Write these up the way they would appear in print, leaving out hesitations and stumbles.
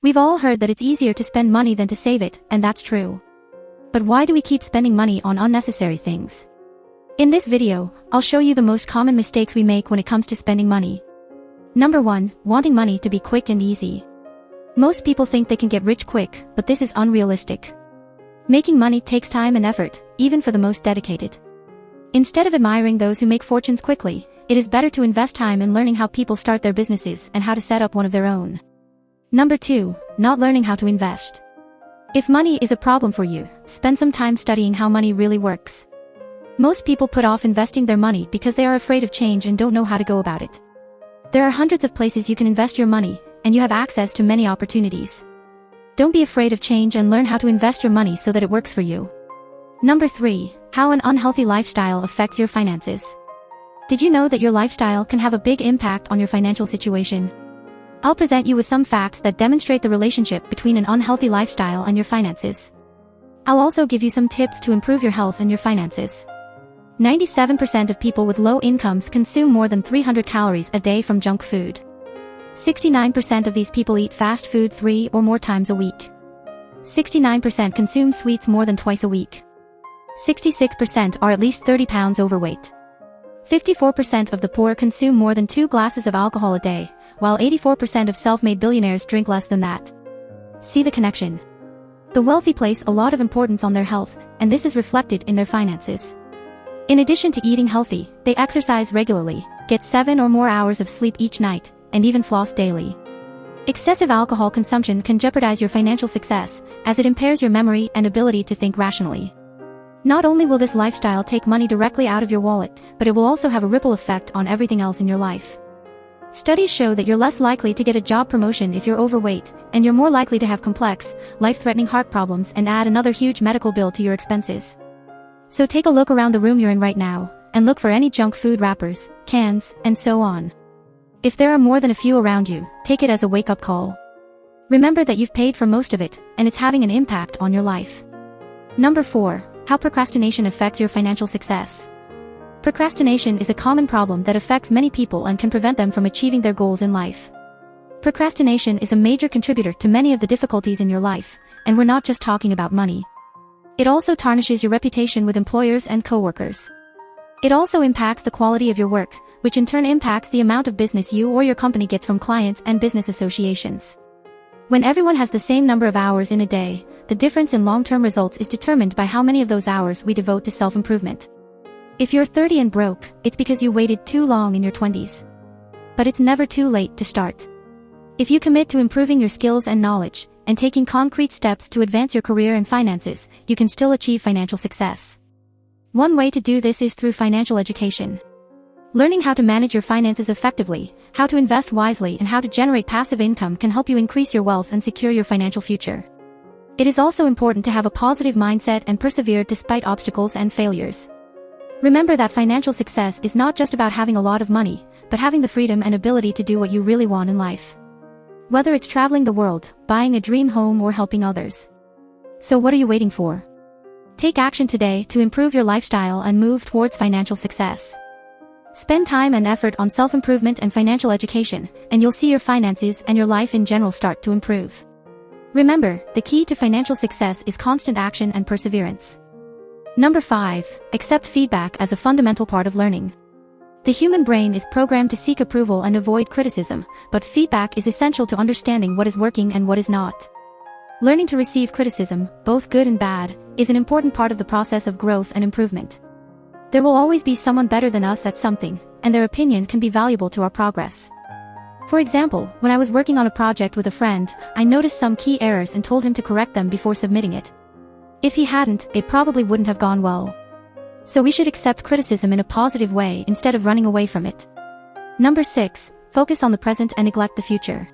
We've all heard that it's easier to spend money than to save it, and that's true. But why do we keep spending money on unnecessary things? In this video, I'll show you the most common mistakes we make when it comes to spending money. Number 1, wanting money to be quick and easy. Most people think they can get rich quick, but this is unrealistic. Making money takes time and effort, even for the most dedicated. Instead of admiring those who make fortunes quickly, it is better to invest time in learning how people start their businesses and how to set up one of their own. Number 2, not learning how to invest. If money is a problem for you, spend some time studying how money really works. Most people put off investing their money because they are afraid of change and don't know how to go about it. There are hundreds of places you can invest your money, and you have access to many opportunities. Don't be afraid of change and learn how to invest your money so that it works for you. Number 3, how an unhealthy lifestyle affects your finances. Did you know that your lifestyle can have a big impact on your financial situation? I'll present you with some facts that demonstrate the relationship between an unhealthy lifestyle and your finances. I'll also give you some tips to improve your health and your finances. 97% of people with low incomes consume more than 300 calories a day from junk food. 69% of these people eat fast food 3 or more times a week. 69% consume sweets more than twice a week. 66% are at least 30 pounds overweight. 54% of the poor consume more than 2 glasses of alcohol a day, while 84% of self-made billionaires drink less than that. See the connection? The wealthy place a lot of importance on their health, and this is reflected in their finances. In addition to eating healthy, they exercise regularly, get 7 or more hours of sleep each night, and even floss daily. Excessive alcohol consumption can jeopardize your financial success, as it impairs your memory and ability to think rationally. Not only will this lifestyle take money directly out of your wallet, but it will also have a ripple effect on everything else in your life. Studies show that you're less likely to get a job promotion if you're overweight, and you're more likely to have complex, life-threatening heart problems and add another huge medical bill to your expenses. So take a look around the room you're in right now, and look for any junk food wrappers, cans, and so on. If there are more than a few around you, take it as a wake-up call. Remember that you've paid for most of it, and it's having an impact on your life. Number 4, how procrastination affects your financial success. Procrastination is a common problem that affects many people and can prevent them from achieving their goals in life. Procrastination is a major contributor to many of the difficulties in your life, and we're not just talking about money. It also tarnishes your reputation with employers and coworkers. It also impacts the quality of your work, which in turn impacts the amount of business you or your company gets from clients and business associations. When everyone has the same number of hours in a day, the difference in long-term results is determined by how many of those hours we devote to self-improvement. If you're 30 and broke, it's because you waited too long in your 20s. But it's never too late to start. If you commit to improving your skills and knowledge, and taking concrete steps to advance your career and finances, you can still achieve financial success. One way to do this is through financial education. Learning how to manage your finances effectively, how to invest wisely, and how to generate passive income can help you increase your wealth and secure your financial future. It is also important to have a positive mindset and persevere despite obstacles and failures. Remember that financial success is not just about having a lot of money, but having the freedom and ability to do what you really want in life. Whether it's traveling the world, buying a dream home, or helping others. So what are you waiting for? Take action today to improve your lifestyle and move towards financial success. Spend time and effort on self-improvement and financial education, and you'll see your finances and your life in general start to improve. Remember, the key to financial success is constant action and perseverance. Number 5, accept feedback as a fundamental part of learning. The human brain is programmed to seek approval and avoid criticism, but feedback is essential to understanding what is working and what is not. Learning to receive criticism, both good and bad, is an important part of the process of growth and improvement. There will always be someone better than us at something, and their opinion can be valuable to our progress. For example, when I was working on a project with a friend, I noticed some key errors and told him to correct them before submitting it. If he hadn't, it probably wouldn't have gone well. So we should accept criticism in a positive way instead of running away from it. Number 6, focus on the present and neglect the future.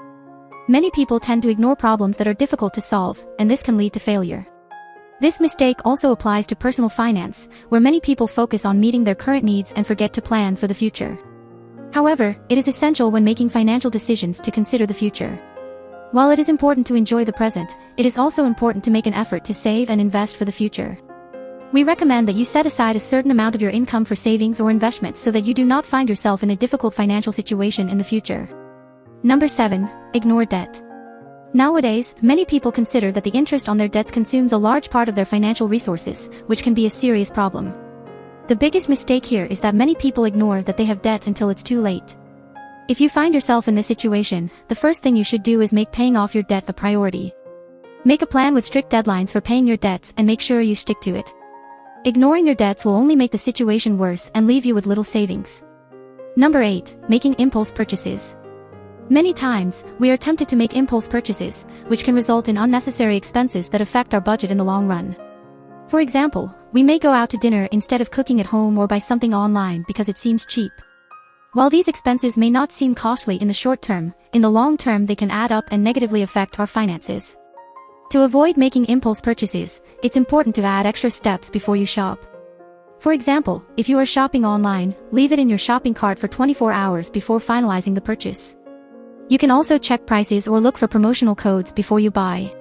Many people tend to ignore problems that are difficult to solve, and this can lead to failure. This mistake also applies to personal finance, where many people focus on meeting their current needs and forget to plan for the future. However, it is essential when making financial decisions to consider the future. While it is important to enjoy the present, it is also important to make an effort to save and invest for the future. We recommend that you set aside a certain amount of your income for savings or investments so that you do not find yourself in a difficult financial situation in the future. Number 7, ignore debt. Nowadays, many people consider that the interest on their debts consumes a large part of their financial resources, which can be a serious problem. The biggest mistake here is that many people ignore that they have debt until it's too late. If you find yourself in this situation, the first thing you should do is make paying off your debt a priority. Make a plan with strict deadlines for paying your debts and make sure you stick to it. Ignoring your debts will only make the situation worse and leave you with little savings. Number 8. Making impulse purchases. Many times, we are tempted to make impulse purchases, which can result in unnecessary expenses that affect our budget in the long run. For example, we may go out to dinner instead of cooking at home or buy something online because it seems cheap. While these expenses may not seem costly in the short term, in the long term they can add up and negatively affect our finances. To avoid making impulse purchases, it's important to add extra steps before you shop. For example, if you are shopping online, leave it in your shopping cart for 24 hours before finalizing the purchase. You can also check prices or look for promotional codes before you buy.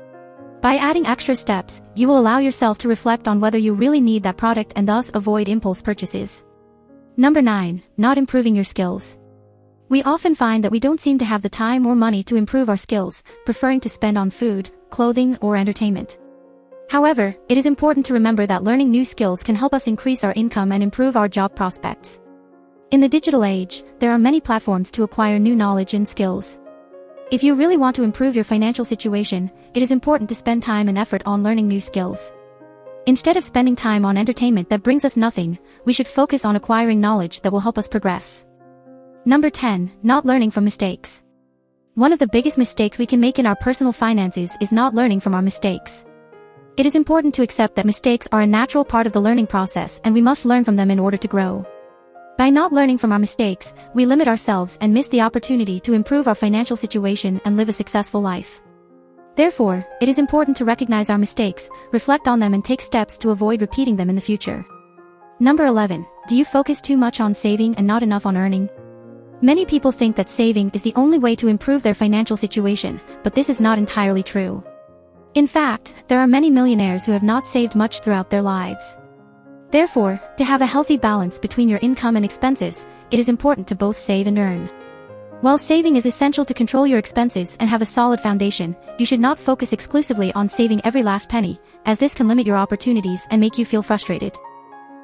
By adding extra steps, you will allow yourself to reflect on whether you really need that product and thus avoid impulse purchases. Number 9. Not improving your skills. We often find that we don't seem to have the time or money to improve our skills, preferring to spend on food, clothing, or entertainment. However, it is important to remember that learning new skills can help us increase our income and improve our job prospects. In the digital age, there are many platforms to acquire new knowledge and skills. If you really want to improve your financial situation, it is important to spend time and effort on learning new skills. Instead of spending time on entertainment that brings us nothing, we should focus on acquiring knowledge that will help us progress. Number 10. Not learning from mistakes. One of the biggest mistakes we can make in our personal finances is not learning from our mistakes. It is important to accept that mistakes are a natural part of the learning process and we must learn from them in order to grow. By not learning from our mistakes, we limit ourselves and miss the opportunity to improve our financial situation and live a successful life. Therefore, it is important to recognize our mistakes, reflect on them and take steps to avoid repeating them in the future. Number 11. Do you focus too much on saving and not enough on earning? Many people think that saving is the only way to improve their financial situation, but this is not entirely true. In fact, there are many millionaires who have not saved much throughout their lives. Therefore, to have a healthy balance between your income and expenses, it is important to both save and earn. While saving is essential to control your expenses and have a solid foundation, you should not focus exclusively on saving every last penny, as this can limit your opportunities and make you feel frustrated.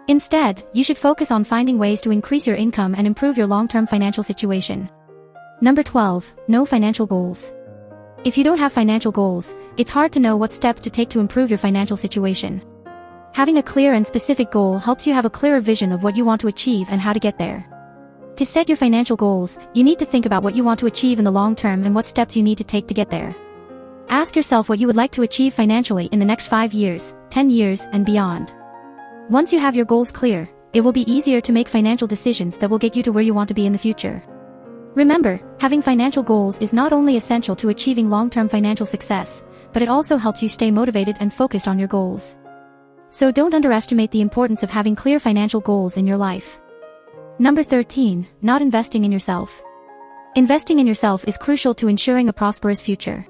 Instead, you should focus on finding ways to increase your income and improve your long-term financial situation. Number 12. No financial goals. If you don't have financial goals, it's hard to know what steps to take to improve your financial situation. Having a clear and specific goal helps you have a clearer vision of what you want to achieve and how to get there. To set your financial goals, you need to think about what you want to achieve in the long term and what steps you need to take to get there. Ask yourself what you would like to achieve financially in the next 5 years, 10 years, and beyond. Once you have your goals clear, it will be easier to make financial decisions that will get you to where you want to be in the future. Remember, having financial goals is not only essential to achieving long-term financial success, but it also helps you stay motivated and focused on your goals. So don't underestimate the importance of having clear financial goals in your life. Number 13. Not investing in yourself. Investing in yourself is crucial to ensuring a prosperous future.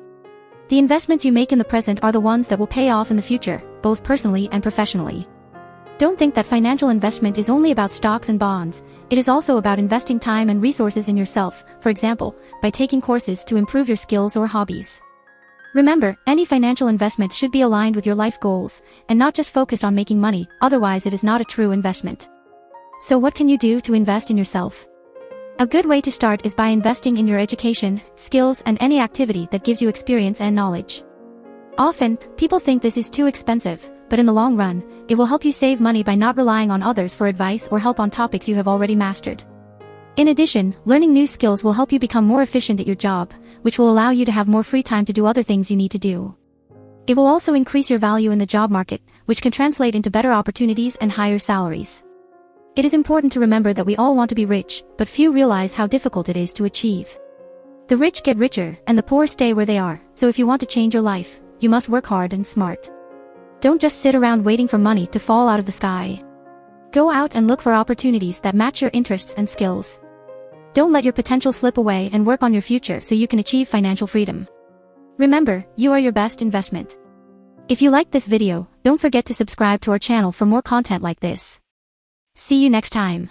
The investments you make in the present are the ones that will pay off in the future, both personally and professionally. Don't think that financial investment is only about stocks and bonds. It is also about investing time and resources in yourself, for example, by taking courses to improve your skills or hobbies. Remember, any financial investment should be aligned with your life goals, and not just focused on making money, otherwise it is not a true investment. So what can you do to invest in yourself? A good way to start is by investing in your education, skills and any activity that gives you experience and knowledge. Often, people think this is too expensive, but in the long run, it will help you save money by not relying on others for advice or help on topics you have already mastered. In addition, learning new skills will help you become more efficient at your job, which will allow you to have more free time to do other things you need to do. It will also increase your value in the job market, which can translate into better opportunities and higher salaries. It is important to remember that we all want to be rich, but few realize how difficult it is to achieve. The rich get richer, and the poor stay where they are, so if you want to change your life, you must work hard and smart. Don't just sit around waiting for money to fall out of the sky. Go out and look for opportunities that match your interests and skills. Don't let your potential slip away and work on your future so you can achieve financial freedom. Remember, you are your best investment. If you liked this video, don't forget to subscribe to our channel for more content like this. See you next time.